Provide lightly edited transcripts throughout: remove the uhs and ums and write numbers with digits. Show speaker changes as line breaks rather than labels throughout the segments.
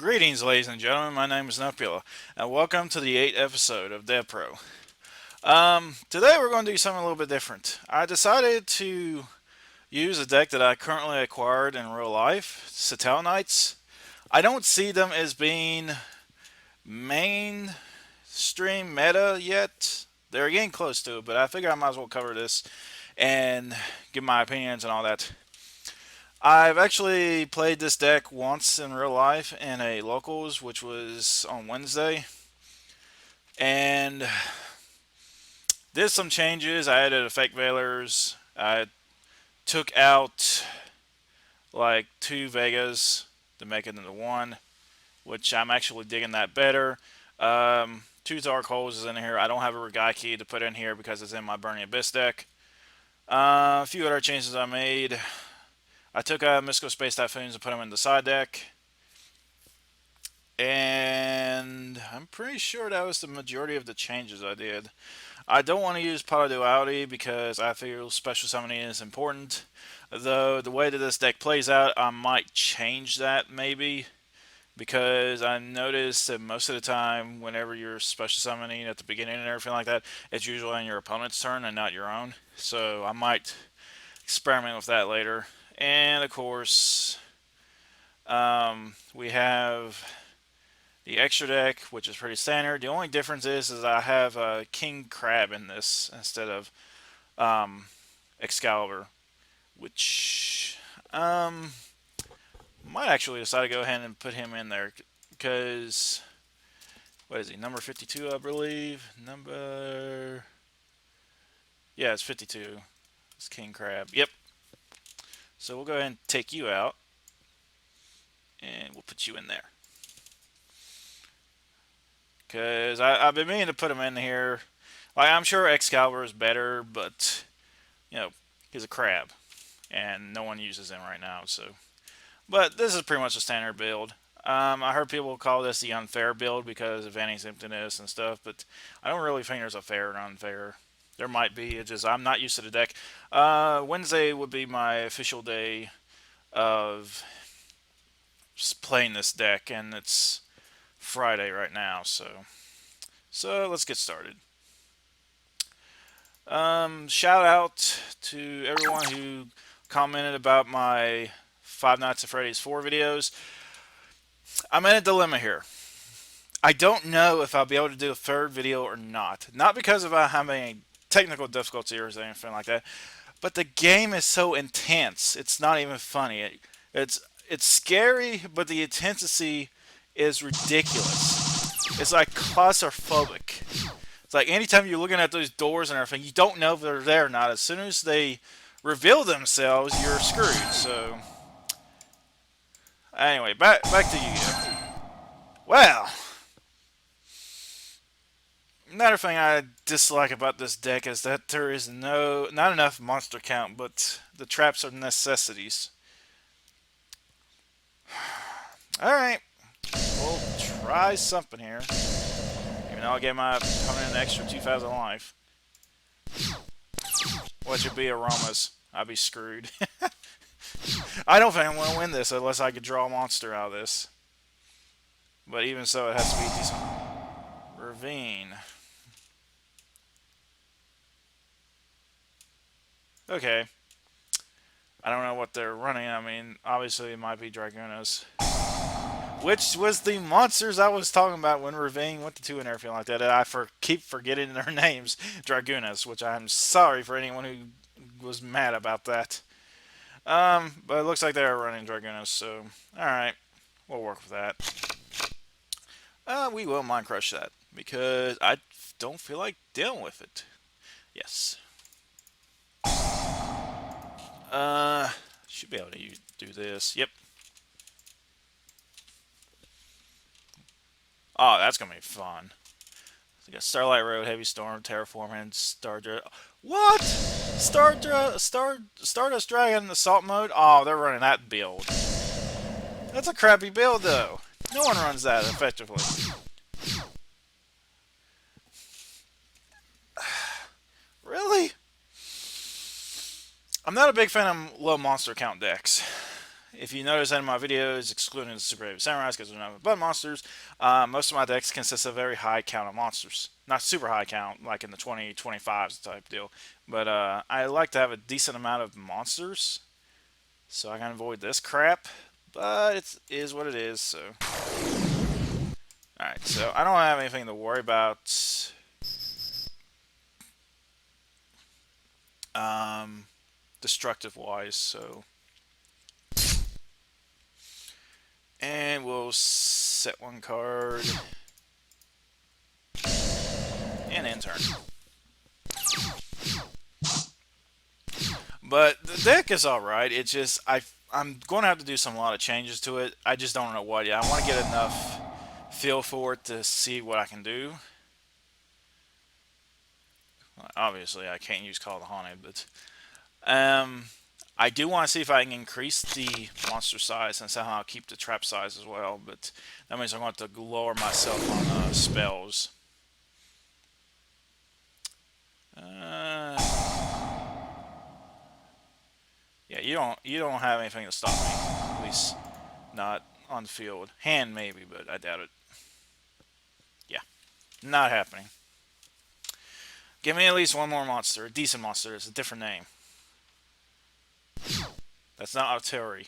Greetings, ladies and gentlemen. My name is Nupula, and welcome to the 8th episode of DevPro. Today we're going to do something a little bit different. I decided to use a deck that I currently acquired in real life, Stellarknights. I don't see them as being mainstream meta yet. They're getting close to it, but I figure I might as well cover this and give my opinions and all that. I've actually played this deck once in real life in a locals, which was on Wednesday, and did some changes. I added effect veilers. I took out like two Vegas to make it into one, which I'm actually digging that better. Two Dark Holes is in here. I don't have a Regai key to put in here because it's in my Burning Abyss deck. A few other changes I made. I took Mystical Space Typhoons and put them in the side deck. And I'm pretty sure that was the majority of the changes I did. I don't want to use Pot of Duality because I feel special summoning is important. Though the way that this deck plays out, I might change that maybe. Because I noticed that most of the time, whenever you're special summoning at the beginning and everything like that, it's usually on your opponent's turn and not your own. So I might experiment with that later. And of course, we have the extra deck, which is pretty standard. The only difference is I have a King Crab in this instead of Excalibur, which might actually decide to go ahead and put him in there because what is he? Number 52, I believe. Yeah, it's 52. It's King Crab. Yep. So we'll go ahead and take you out, and we'll put you in there. Because I've been meaning to put him in here. Like, I'm sure Excalibur is better, but, you know, he's a crab. And no one uses him right now, so. But this is pretty much a standard build. I heard people call this the unfair build because of Vanny's emptiness and stuff, but I don't really think there's a fair and unfair. There might be, it's just I'm not used to the deck. Wednesday would be my official day of playing this deck, and it's Friday right now, so let's get started. Shout out to everyone who commented about my Five Nights at Freddy's 4 videos. I'm in a dilemma here. I don't know if I'll be able to do a third video or not. Not because of having any technical difficulty or anything like that, but the game is so intense. It's not even funny. It's scary, but the intensity is ridiculous. It's like claustrophobic. It's like anytime you're looking at those doors and everything, you don't know if they're there or not. As soon as they reveal themselves, you're screwed. So, anyway, back to you. Well, another thing I dislike about this deck is that there is not enough monster count, but the traps are necessities. Alright, we'll try something here. Even though I gave my opponent an extra 2,000 life. What should be aromas? I'd be screwed. I don't think I'm going to win this unless I could draw a monster out of this. But even so, it has to be decent. Ravine. Okay. I don't know what they're running. I mean, obviously it might be Dragunas. Which was the monsters I was talking about when Ravine went to 2 and everything like that. I keep forgetting their names. Dragunas, which I'm sorry for anyone who was mad about that. But it looks like they are running Dragunas, so alright. We'll work with that. We will Mind Crush that, because I don't feel like dealing with it. Yes. Should be able to do this. Yep. Oh, that's gonna be fun. So we got Starlight Road, Heavy Storm, Terraform, and Stardust. What? Stardust Dragon Assault Mode? Oh, they're running that build. That's a crappy build, though. No one runs that effectively. Really? I'm not a big fan of low monster count decks. if you notice in my videos, excluding the Super Heavy Samurais because they're not bud monsters, most of my decks consist of very high count of monsters. Not super high count, like in the 20, 25s type deal. But I like to have a decent amount of monsters, so I can avoid this crap. But it is what it is, so. Alright, so I don't have anything to worry about. Destructive wise, so. And we'll set one card. And end turn. But the deck is alright. It's just, I'm going to have to do a lot of changes to it. I just don't know what yet. I want to get enough feel for it to see what I can do. Obviously, I can't use Call of the Haunted, but I do want to see if I can increase the monster size and somehow keep the trap size as well. But that means I'm going to have to lower myself on spells. Yeah, you don't have anything to stop me. At least not on the field. Hand maybe, but I doubt it. Yeah, not happening. Give me at least one more monster. A decent monster. It's a different name. That's not artillery.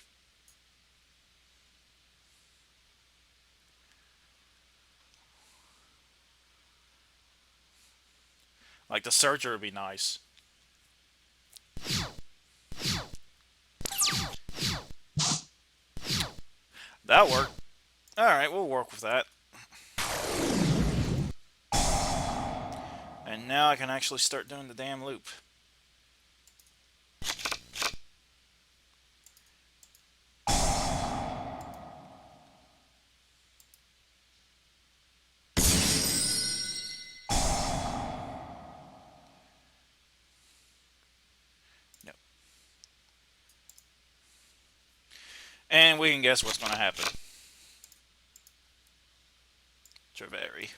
Like the Searcher would be nice. That'll work. Alright, we'll work with that. And now I can actually start doing the damn loop. Yep. And we can guess what's going to happen. Travari.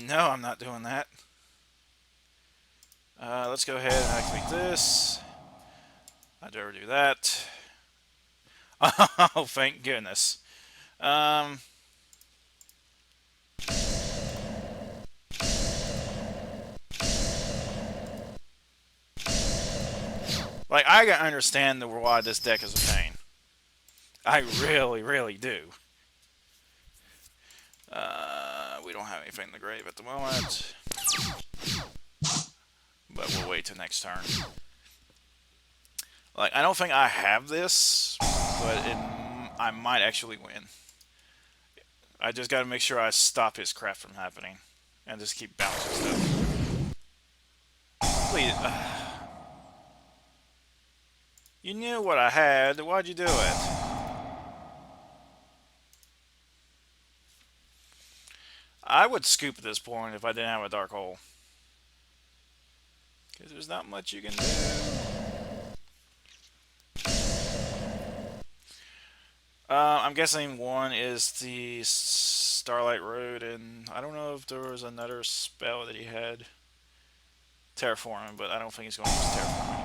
No, I'm not doing that. Let's go ahead and activate this. I'd never do that. Oh, thank goodness. Like, I can understand why this deck is a pain. I really, really do. We don't have anything in the grave at the moment. But we'll wait till next turn. Like, I don't think I have this, but I might actually win. I just gotta make sure I stop his crap from happening. And just keep bouncing stuff. Please. You knew what I had. Why'd you do it? I would scoop at this point if I didn't have a dark hole. Because there's not much you can do. I'm guessing one is the Starlight Road, and I don't know if there was another spell that he had. Terraforming, but I don't think he's going to use terraforming.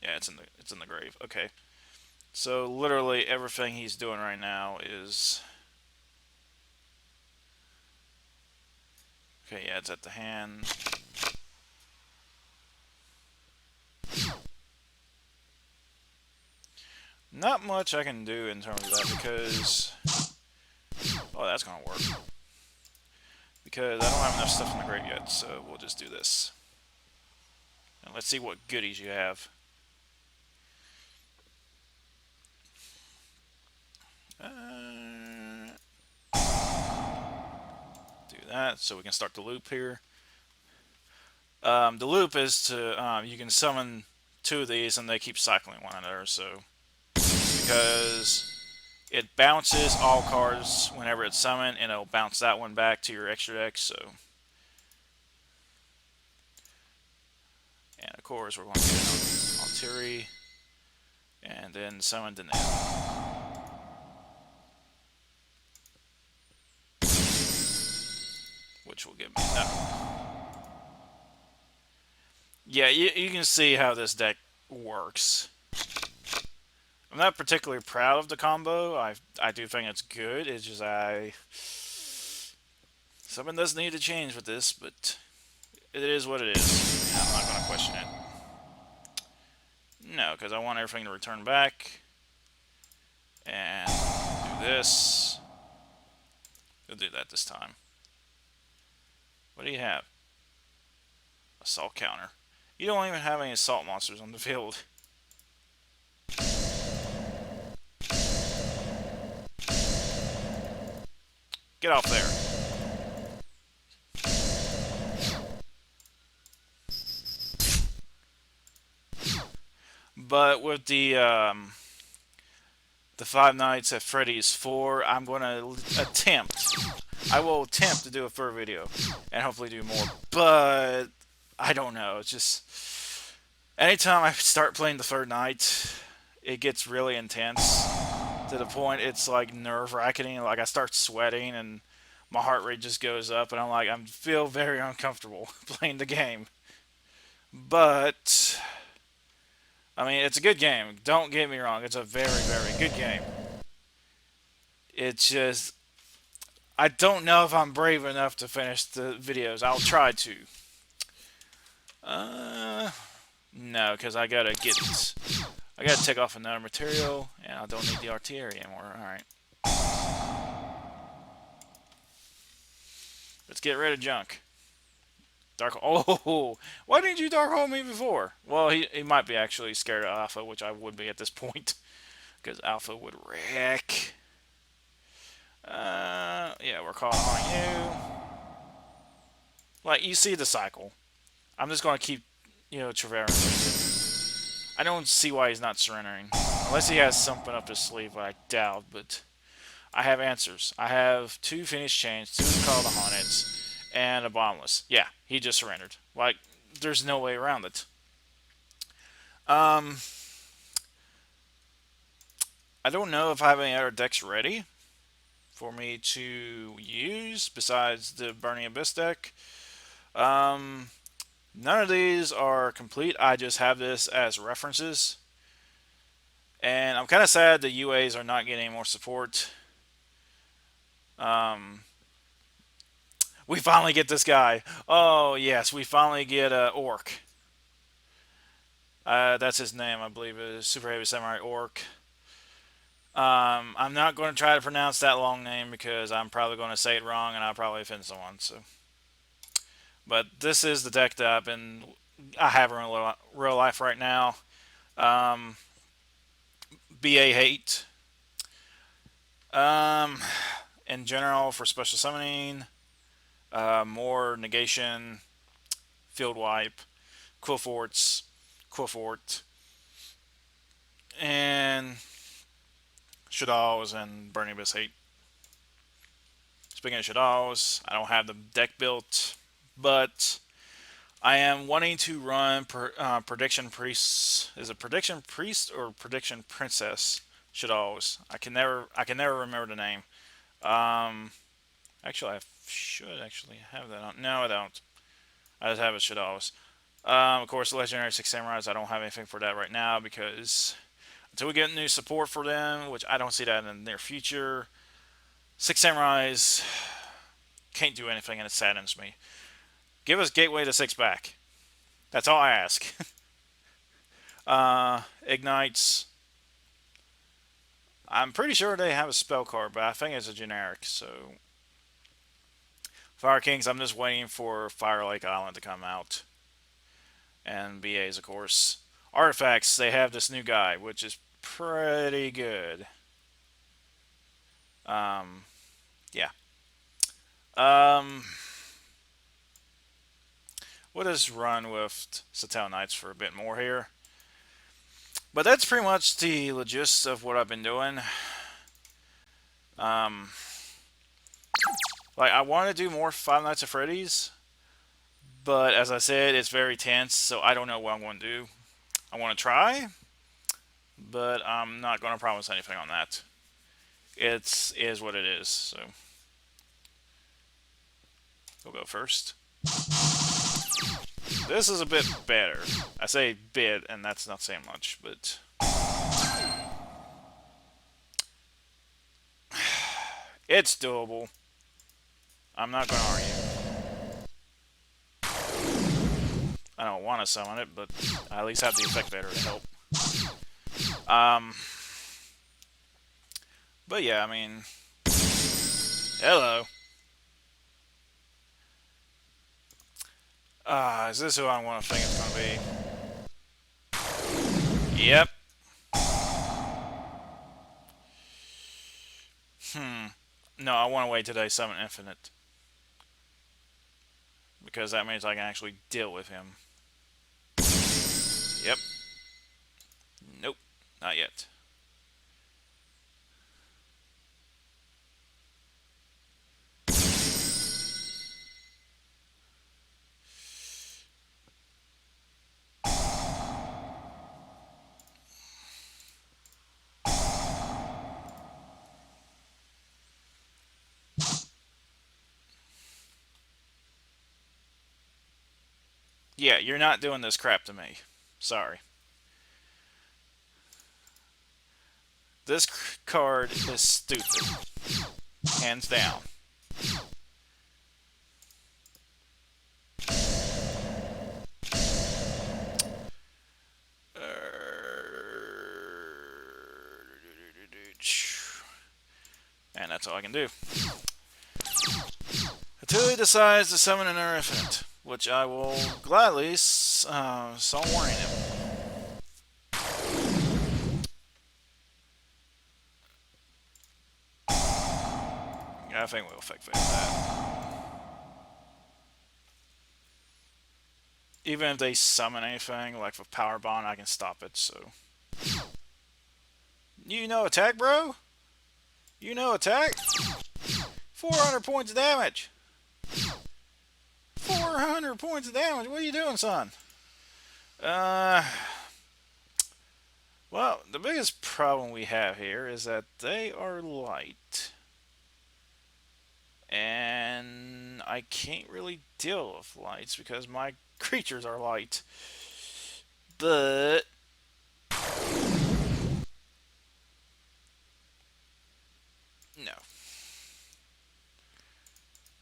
Yeah, it's in the grave. Okay. So literally everything he's doing right now is... Okay, yeah, it's at the hand. Not much I can do in terms of that because... Oh, that's gonna work. Because I don't have enough stuff in the grave yet, so we'll just do this. And let's see what goodies you have. Do that so we can start the loop here. The loop is to, you can summon two of these and they keep cycling one another, so... Because it bounces all cards whenever it's summoned, and it'll bounce that one back to your extra deck, so... And of course, we're going to get Altiri, and then summon Danae. which will give me that. Yeah, you can see how this deck works. I'm not particularly proud of the combo. I do think it's good. It's just something does need to change with this, but it is what it is. I'm not going to question it. No, because I want everything to return back. And do this. We'll do that this time. What do you have? Assault counter. You don't even have any assault monsters on the field. Get off there. But with the Five Nights at Freddy's 4, I'm going to attempt. I will attempt to do a fur video and hopefully do more. But I don't know. It's just anytime I start playing the third night, it gets really intense to the point it's like nerve-wracking. Like I start sweating and my heart rate just goes up, and I feel very uncomfortable playing the game. But I mean, it's a good game. Don't get me wrong. It's a very, very good game. It's just I don't know if I'm brave enough to finish the videos. I'll try to. No, because I gotta take off another material, and I don't need the artillery anymore. Alright. Let's get rid of junk. Dark. Oh, why didn't you dark hole me before? Well, he might be actually scared of Alpha, which I would be at this point, because Alpha would wreck. Yeah, we're calling on you. Like, you see the cycle. I'm just going to keep, traversing. I don't see why he's not surrendering. Unless he has something up his sleeve, I doubt, but I have answers. I have 2 finished chains, 2 Call the Haunted, and a Bombless. Yeah, he just surrendered. Like, there's no way around it. I don't know if I have any other decks ready for me to use besides the Burning Abyss deck. None of these are complete. I just have this as references. And I'm kind of sad the UAs are not getting any more support. We finally get this guy. Oh, yes, we finally get Orc. That's his name, I believe. It is Super Heavy Samurai Orc. I'm not going to try to pronounce that long name because I'm probably going to say it wrong and I'll probably offend someone. So, but this is the deck that I have in real life right now. BA hate. In general, for special summoning, more negation, field wipe, Quillforts, Quillfort, and Shadows and Burning Abyss hate. Speaking of Shadows, I don't have the deck built, but I am wanting to run Prediction Priest. Is it Prediction Priest or Prediction Princess Shadows? I can never remember the name. Actually, I should actually have that on. No, I don't. I just have it Shadows. Of course, the Legendary 6 Samurais, I don't have anything for that right now because until we get new support for them, which I don't see that in the near future, 6 Samurais can't do anything and it saddens me. Give us Gateway to 6 back. That's all I ask. Ignites. I'm pretty sure they have a spell card, but I think it's a generic, so... Fire Kings, I'm just waiting for Fire Lake Island to come out. And BAs, of course. Artifacts, they have this new guy, which is pretty good. Yeah. We'll just run with Stellarknights for a bit more here. But that's pretty much the gist of what I've been doing. Like, I want to do more Five Nights at Freddy's, but as I said, it's very tense, so I don't know what I'm going to do. I want to try, but I'm not going to promise anything on that. It is what it is, so. He'll go first. This is a bit better. I say bit, and that's not saying much, but... It's doable. I'm not going to argue. I don't want to summon it, but I at least have the effect better to help. But yeah, I mean... Hello. Is this who I want to think it's going to be? Yep. No, I want to wait till they summon Infinite. Because that means I can actually deal with him. Yep. Nope. Not yet. Yeah, you're not doing this crap to me. Sorry. This card is stupid. Hands down. And that's all I can do. Until he decides to summon an Infinite, which I will gladly start warning him. I think we'll effect that. Even if they summon anything, like for Power Bond, I can stop it, so... You know attack, bro? You know attack? 400 points of damage! 400 points of damage! What are you doing, son? Well, the biggest problem we have here is that they are light. And I can't really deal with lights because my creatures are light. But... no.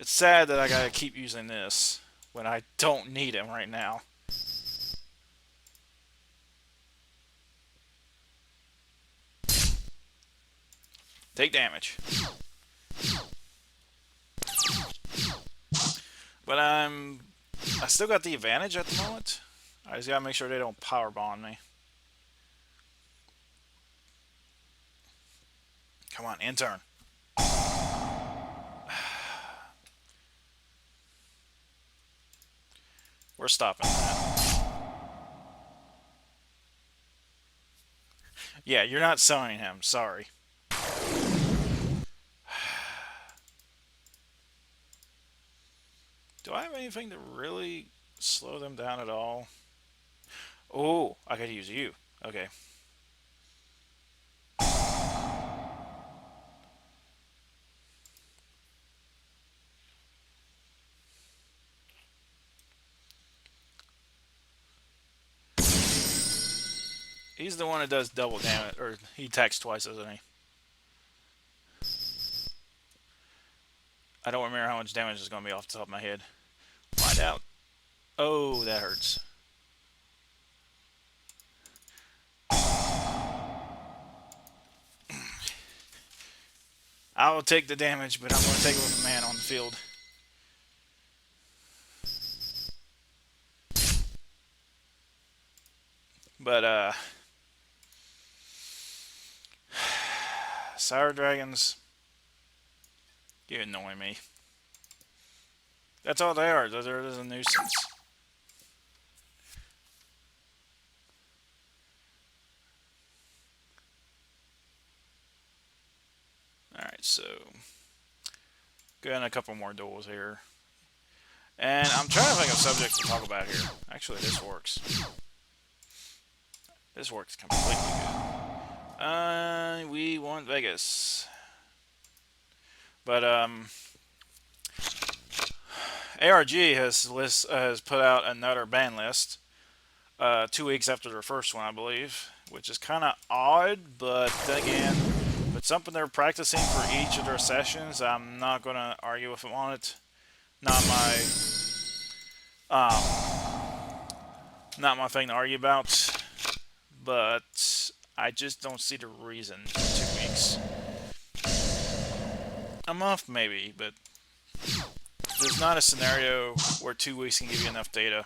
It's sad that I gotta keep using this when I don't need him right now. Take damage. But I still got the advantage at the moment. I just gotta make sure they don't power bond me. Come on, in turn. We're stopping that. Yeah, you're not summoning him. Sorry. Do I have anything to really slow them down at all? Oh, I could use you. Okay. He's the one that does double damage, or he attacks twice, doesn't he? I don't remember how much damage is going to be off the top of my head. Find out. Oh, that hurts. I will take the damage, but I'm going to take it with a man on the field. But, Sour Dragons, you annoy me. That's all they are. They're a nuisance. Alright, so... go in a couple more duels here. And I'm trying to think of subjects to talk about here. Actually, this works. This works completely good. We want Vegas. But, ARG has put out another ban list 2 weeks after their first one, I believe, which is kind of odd. But then again, if it's something they're practicing for each of their sessions, I'm not gonna argue with them on it. Not my um, not my thing to argue about. But I just don't see the reason for 2 weeks. A month maybe, but there's not a scenario where 2 weeks can give you enough data,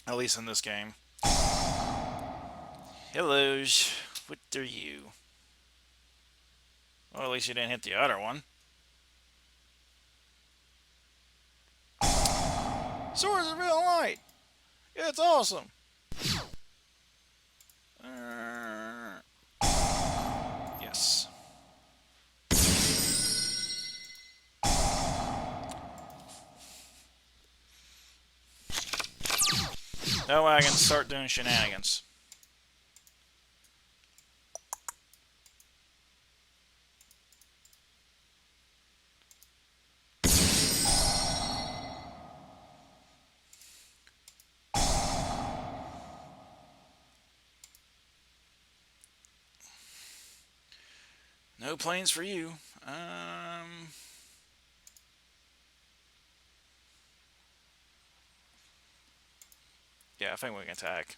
at least in this game. Hello, what are you? Well, at least you didn't hit the other one. Swords are real light. Yeah, it's awesome. Yes. That way I can start doing shenanigans. No planes for you. Yeah, I think we can attack.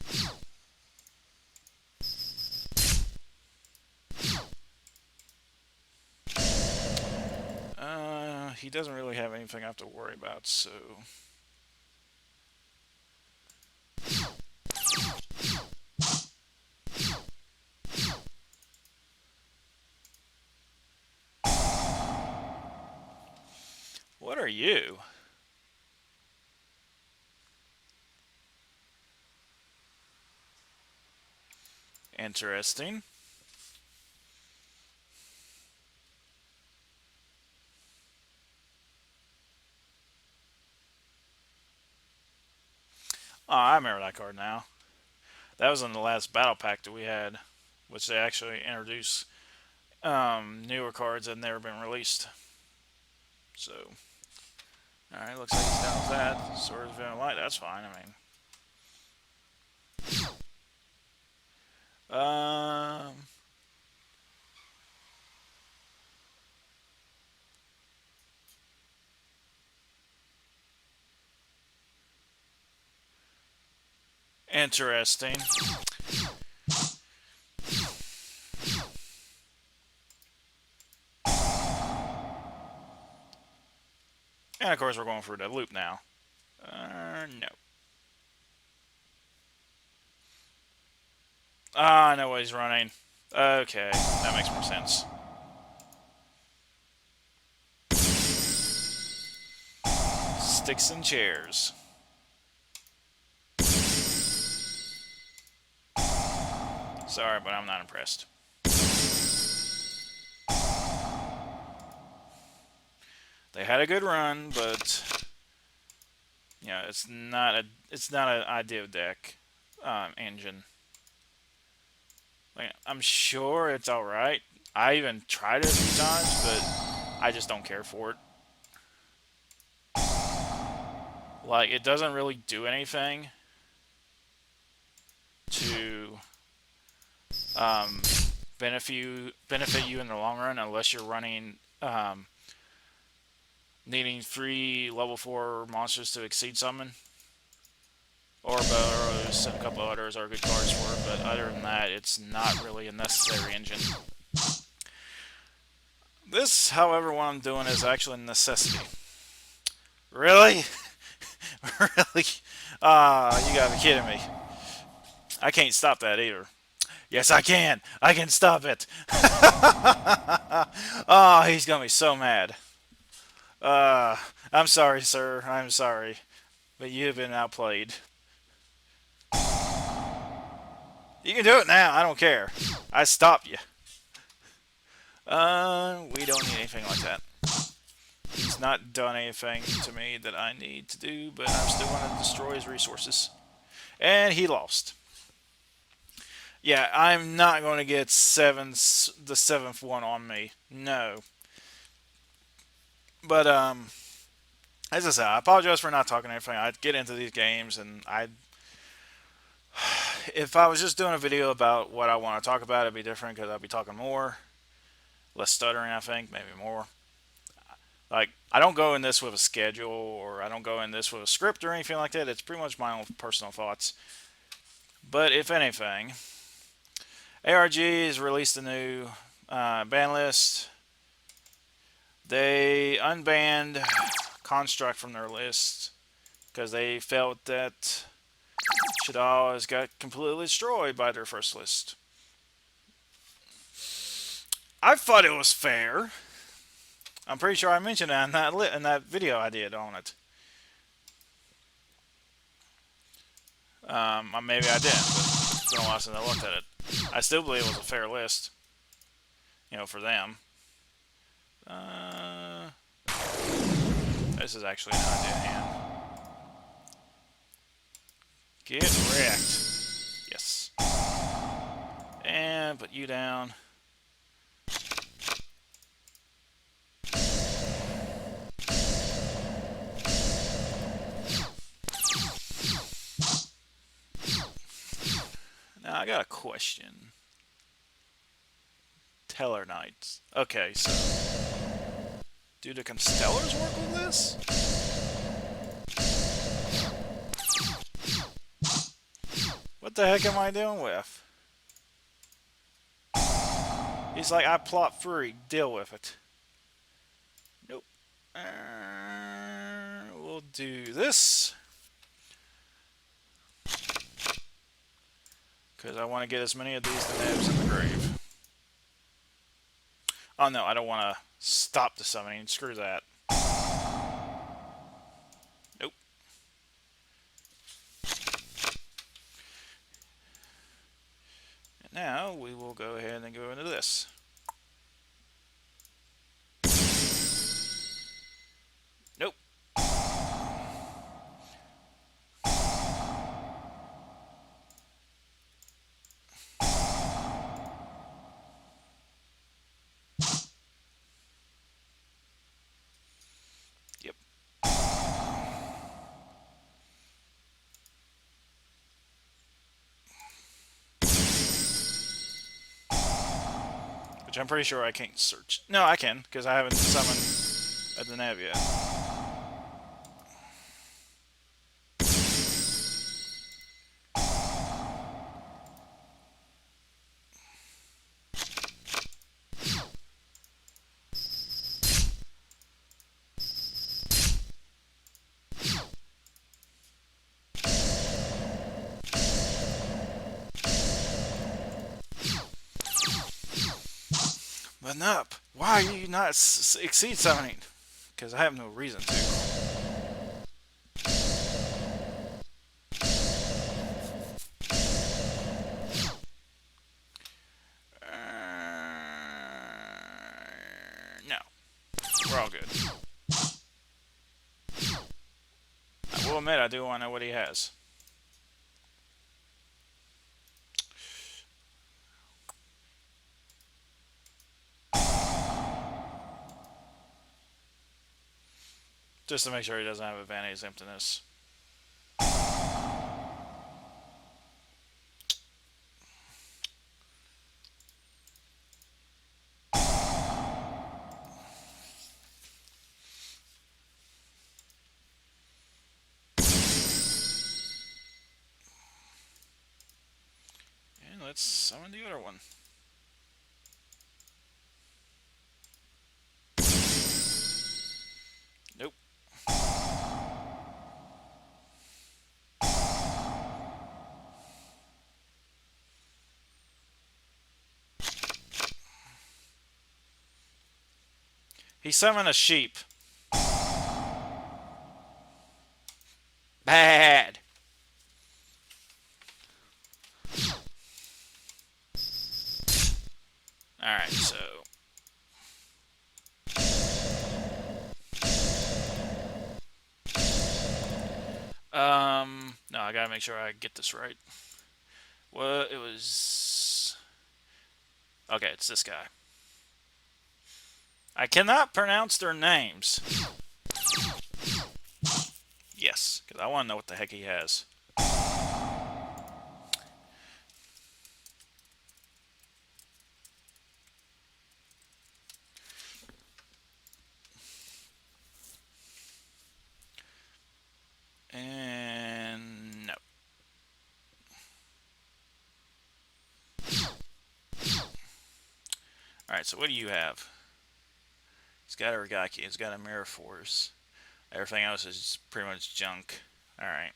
He doesn't really have anything I have to worry about, so... What are you? Interesting. Oh, I remember that card now. That was in the last battle pack that we had, which they actually introduced newer cards that had never been released. So, alright, looks like he's down with that. Sword of Venom Light, that's fine, I mean. Um, Interesting. And of course we're going for the loop now. No. Ah, I know what he's running. Okay, that makes more sense. Sticks and chairs. Sorry, but I'm not impressed. They had a good run, but yeah, it's not an ideal deck engine. Like, I'm sure it's all right. I even tried it a few times, but I just don't care for it. Like, it doesn't really do anything to benefit you in the long run unless you're running needing 3 level 4 monsters to exceed summon. Or Burrows and a couple others are good cards for it, but other than that, it's not really a necessary engine. This, however, what I'm doing is actually a necessity. Really? Really? Ah, you gotta be kidding me. I can't stop that either. Yes, I can. I can stop it. Oh, he's gonna be so mad. I'm sorry, sir. I'm sorry. But you have been outplayed. You can do it now. I don't care. I stopped you. We don't need anything like that. He's not done anything to me that I need to do, but I'm still going to destroy his resources. And he lost. Yeah, I'm not going to get the 7th one on me. No. But, as I said, I apologize for not talking anything. I'd get into these games, and if I was just doing a video about what I want to talk about, it'd be different because I'd be talking more, less stuttering, I think, maybe more. Like, I don't go in this with a schedule, or I don't go in this with a script or anything like that. It's pretty much my own personal thoughts. But if anything, ARG has released a new ban list. They unbanned Construct from their list because they felt that Shadal has got completely destroyed by their first list. I thought it was fair. I'm pretty sure I mentioned that in that video I did on it. Maybe I didn't, but it's been a while since I looked at it. I still believe it was a fair list, for them. This is actually an idea hand. Get wrecked. Yes. And put you down. Now I got a question. Stellarknights. Okay, so do the Constellars work with this? What the heck am I doing with? He's like, I plot free. Deal with it. Nope. We'll do this. Because I want to get as many of these nabs in the grave. Oh no, I don't want to stop the summoning. Screw that. Nope. And now we will go ahead and go into this. Nope. Yep. Which I'm pretty sure I can't search. No, I can, because I haven't summoned at the nav yet. But up. Why are you not exceed summoning? Because I have no reason to. No. We're all good. I will admit I do want to know what he has. Just to make sure he doesn't have a Vanity's Emptiness. And let's summon the other one. Nope. He summoned a sheep. Bad. Alright, so. No, I gotta make sure I get this right. Well, it was. Okay, it's this guy. I cannot pronounce their names. Yes, because I want to know what the heck he has. And no. Alright, so what do you have? It's got a Regaki, it's got a Mirror Force. Everything else is pretty much junk. Alright.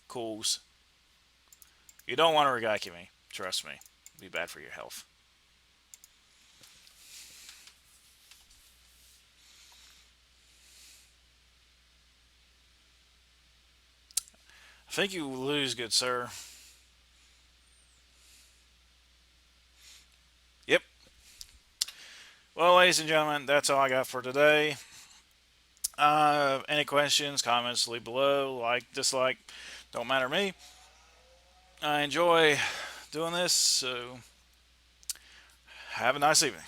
Cools. You don't want to Regaki me. Trust me. It'll be bad for your health. I think you lose, good sir. Yep. Well, ladies and gentlemen, that's all I got for today. Any questions, comments, leave below. Like, dislike, don't matter to me. I enjoy doing this, so have a nice evening.